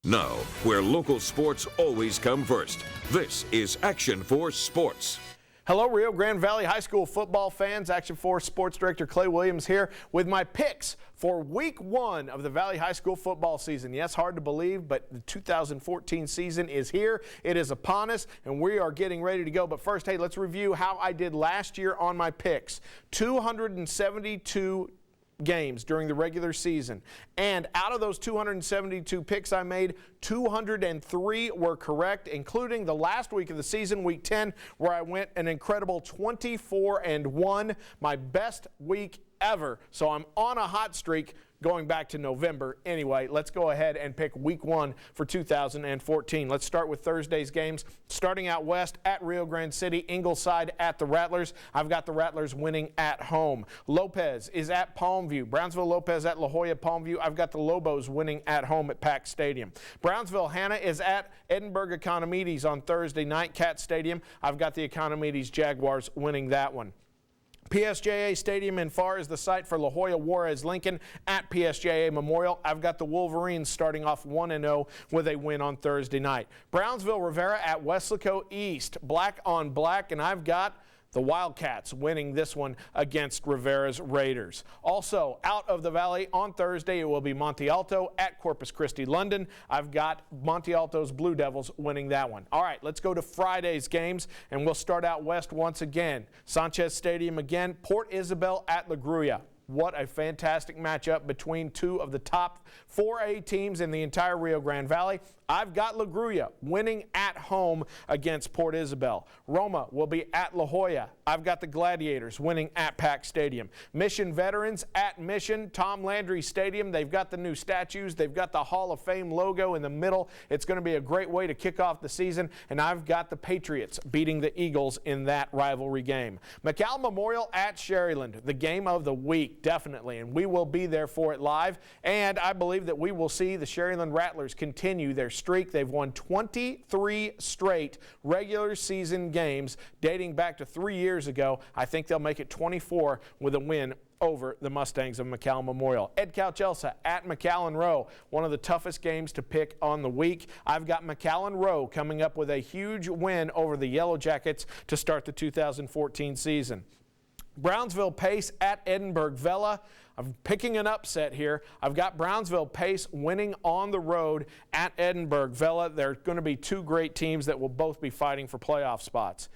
Now, where local sports always come first, this is Action Force Sports. Hello, Rio Grande Valley High School football fans. Action Force Sports Director Clay Williams here with my picks for week 1 of the Valley High School football season. Yes, hard to believe, but the 2014 season is here. It is upon us, and we are getting ready to go. But first, hey, let's review how I did last year on my picks. 272 games during the regular season, and out of those 272 picks I made, 203 were correct, including the last week of the season, week 10, where I went an incredible 24-1, my best week ever. So I'm on a hot streak going back to November. Anyway, let's go ahead and pick week 1 for 2014. Let's start with Thursday's games. Starting out west at Rio Grande City, Ingleside at the Rattlers. I've got the Rattlers winning at home. Lopez is at Palmview. Brownsville Lopez at La Jolla Palmview. I've got the Lobos winning at home at Pack Stadium. Brownsville Hanna is at Edinburgh Economides on Thursday night, Cat Stadium. I've got the Economides Jaguars winning that one. PSJA Stadium in Farr is the site for La Jolla Juarez Lincoln at PSJA Memorial. I've got the Wolverines starting off 1-0 with a win on Thursday night. Brownsville Rivera at Weslaco East, black on black, and I've got the Wildcats winning this one against Rivera's Raiders. Also, out of the Valley on Thursday, it will be Monte Alto at Corpus Christi, London. I've got Monte Alto's Blue Devils winning that one. All right, let's go to Friday's games, and we'll start out west once again. Sanchez Stadium again, Port Isabel at La Grulla. What a fantastic matchup between two of the top 4A teams in the entire Rio Grande Valley. I've got La Grulla winning at home against Port Isabel. Roma will be at La Jolla. I've got the Gladiators winning at Pack Stadium. Mission Veterans at Mission, Tom Landry Stadium. They've got the new statues. They've got the Hall of Fame logo in the middle. It's going to be a great way to kick off the season, and I've got the Patriots beating the Eagles in that rivalry game. McAllen Memorial at Sherryland, the game of the week, definitely, and we will be there for it live, and I believe that we will see the Sherryland Rattlers continue their streak. They've won 23 straight regular season games dating back to 3 years ago. I think they'll make it 24 with a win over the Mustangs of McAllen Memorial. Ed Calchelsa at McAllen Rowe, one of the toughest games to pick on the week. I've got McAllen Rowe coming up with a huge win over the Yellow Jackets to start the 2014 season. Brownsville Pace at Edinburgh Vela. I'm picking an upset here. I've got Brownsville Pace winning on the road at Edinburgh Vela. There are going to be two great teams that will both be fighting for playoff spots.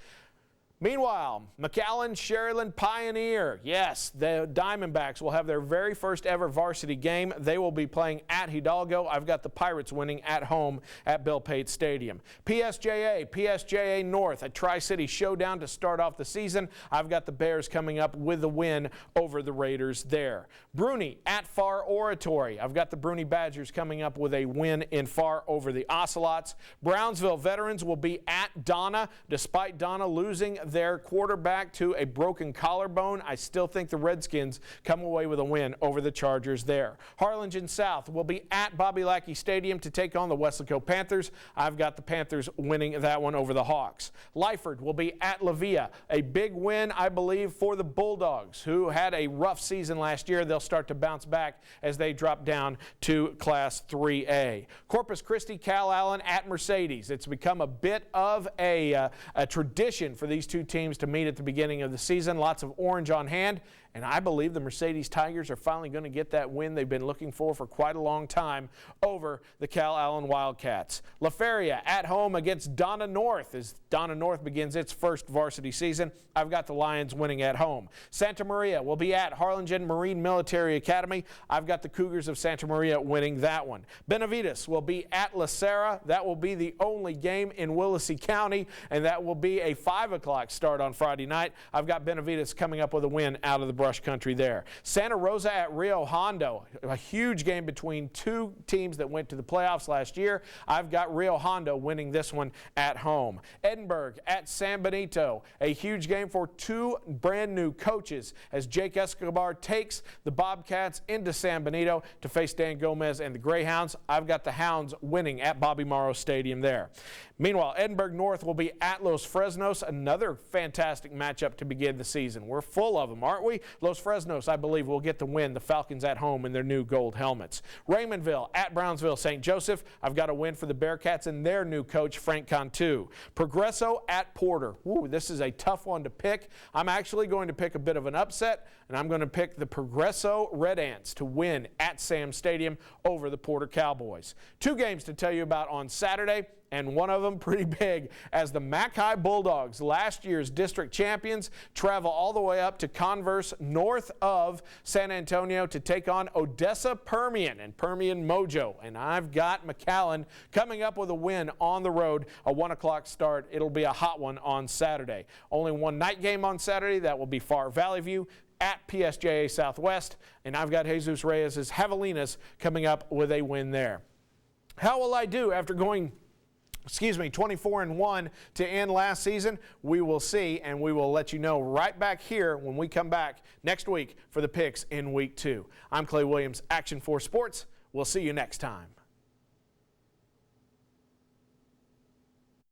Meanwhile, McAllen Sherryland Pioneer. Yes, the Diamondbacks will have their very first ever varsity game. They will be playing at Hidalgo. I've got the Pirates winning at home at Bill Pate Stadium. PSJA North, a Tri-City showdown to start off the season. I've got the Bears coming up with a win over the Raiders there. Bruni at Farr Oratory. I've got the Bruni Badgers coming up with a win in Farr over the Ocelots. Brownsville Veterans will be at Donna. Despite Donna losing their quarterback to a broken collarbone, I still think the Redskins come away with a win over the Chargers there. Harlingen South will be at Bobby Lackey Stadium to take on the Weslaco Panthers. I've got the Panthers winning that one over the Hawks. Lyford will be at La Villa. A big win, I believe, for the Bulldogs, who had a rough season last year. They'll start to bounce back as they drop down to Class 3A. Corpus Christi Cal Allen at Mercedes. It's become a bit of a tradition for these two teams to meet at the beginning of the season. Lots of orange on hand, and I believe the Mercedes Tigers are finally going to get that win they've been looking for quite a long time over the Cal Allen Wildcats. La Feria at home against Donna North as Donna North begins its first varsity season. I've got the Lions winning at home. Santa Maria will be at Harlingen Marine Military Academy. I've got the Cougars of Santa Maria winning that one. Benavides will be at La Serra. That will be the only game in Willacy County, and that will be a 5 o'clock start on Friday night. I've got Benavides coming up with a win out of the brush country there. Santa Rosa at Rio Hondo, a huge game between two teams that went to the playoffs last year. I've got Rio Hondo winning this one at home. Edinburgh at San Benito, a huge game for two brand new coaches as Jake Escobar takes the Bobcats into San Benito to face Dan Gomez and the Greyhounds. I've got the Hounds winning at Bobby Morrow Stadium there. Meanwhile, Edinburgh North will be at Los Fresnos, another fantastic matchup to begin the season. We're full of them, aren't we? Los Fresnos, I believe, will get the win. The Falcons at home in their new gold helmets. Raymondville at Brownsville. St. Joseph, I've got a win for the Bearcats and their new coach, Frank Cantu. Progresso at Porter. Ooh, this is a tough one to pick. I'm actually going to pick a bit of an upset, and I'm going to pick the Progresso Red Ants to win at Sam Stadium over the Porter Cowboys. Two games to tell you about on Saturday, and one of them pretty big, as the Mackay Bulldogs, last year's district champions, travel all the way up to Converse north of San Antonio to take on Odessa Permian and Permian Mojo. And I've got McAllen coming up with a win on the road, a 1 o'clock start. It'll be a hot one on Saturday. Only one night game on Saturday. That will be Far Valley View at PSJA Southwest. And I've got Jesus Reyes' Javelinas coming up with a win there. How will I do after going 24-1 to end last season? We will see, and we will let you know right back here when we come back next week for the picks in week 2. I'm Clay Williams, Action 4 Sports. We'll see you next time.